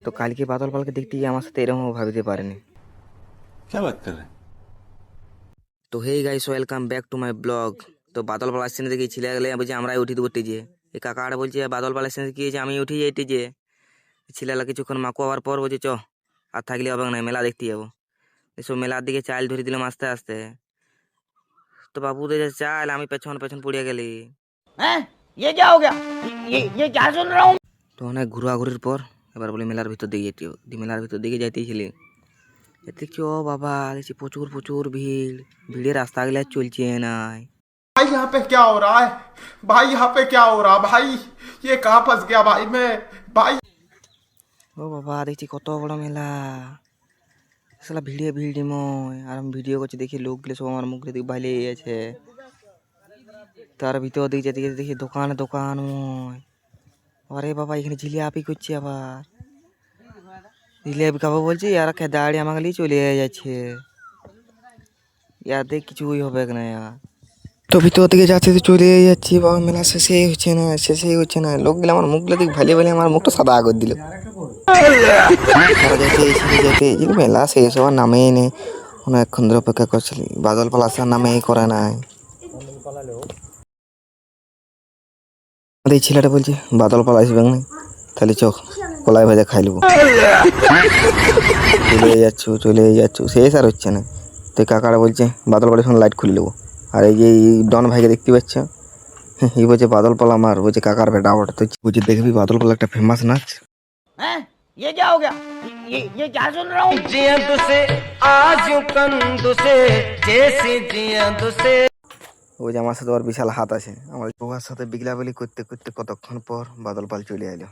তো কালকে বাদল পালকে দেখতে গিয়ে আমার সাথে এরকম ভাবিতে পারেনি। क्या बात कर रहे हैं? তো hey guys, welcome back to my blog. তো বাদল পাল আসছে না দেখি ছেলে গেলে বলছে আমরাই উঠি দেবো যে এই কাকাটা বলছে বাদল পাল আসছে কি আমি উঠি যাইটি যে ছেলেলা কিছুক্ষণ মাকু হওয়ার পর বলছে চ আর থাকলে হবে না, মেলা দেখতে যাবো। এসব মেলার দিকে চাল ধরে দিলাম আস্তে আস্তে। তো বাবুদের যে চাল আমি পেছন পেছন পড়িয়া গেলি। हैं? ये क्या हो गया? ये क्या सुन रहा हूँ? তো অনেক ঘুরাঘুরির পর এবার বলি মেলার ভিতর দিকে যেতে হবে। মেলার ভিতর দিকে যাইতেছিলি এতে কি ও বাবা দেখছি প্রচুর প্রচুর ভিড়, ভিড়ের রাস্তা গেলে চলছে নাই। भाई यहाँ पे क्या हो रहा है? भाई यहाँ पे क्या हो रहा है भाई? ये कहाँ फंस गया भाई मैं? भाई ও বাবা দেখছি কত বড় মেলা, সালা ভিড়ে ভিড়ময়। আর আমি ভিডিও করছি দেখি লোকগুলো সব আমার মুখে দিকে বাইলে আছে। তার ভিতর দিকে যেতে যেতে দেখি দোকানে দোকানময়। আরে বাবা এখানে জিলিপি করছে আবার, জিলিপি খাবো বলছি আর দাঁড়ি আমাকে নিয়ে চলে যাচ্ছে। ইয়াতে কিছুই হবে না ইয়ার। তো ভিতর থেকে যাচ্ছে চলে যাচ্ছি, বাবা মেলা শেষই হচ্ছে না, শেষই হচ্ছে না। লোকগুলো আমার মুখগুলো দিকে ভালে ভালে আমার মুখটা সাদা করে দিল। মেলা শেষ হওয়ার নামেই নেই, অনেকক্ষণ ধরে অপেক্ষা করছিলি, বাদল পাল আসার নামেই করে নাই। এই ছেলেটা বলছে বাদল পাল আসবে না, তাহলে চোখ কলাই ভাজা খাই নেবো। চলে যাচ্ছ শেষ আর হচ্ছে না। তো কাকারা বলছে বাদল পালের সঙ্গে লাইট খুলে নেবো। আর এই যে ডন ভাইকে দেখতে পাচ্ছ, এই বলছে বাদল পাল আমার, বলছে কাকার বেটা ওটা। তো বলছে দেখবি বাদল পাল একটা ফেমাস নাচ। हैं? ये क्या हो गया? ये क्या सुन रहा हूँ? ওই যে আমার সাথে ওর বিশাল হাত আছে, আমার ওর সাথে বিগলা বলি করতে করতে কতক্ষণ পর বাদল পাল চলে এলো।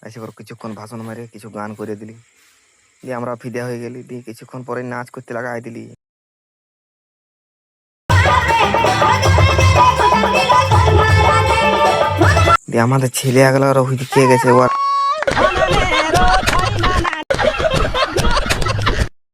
এসে ওর কিছুক্ষণ ভাষণ মারে কিছু গান করে দিলি, দিয়ে আমরা ফিদা হয়ে গেলি। দিয়ে কিছুক্ষণ পরে নাচ করতে লাগাই দিলি। দিয়ে আমাদের ছেলে আগলা ওরা ওইদিকে গেছে।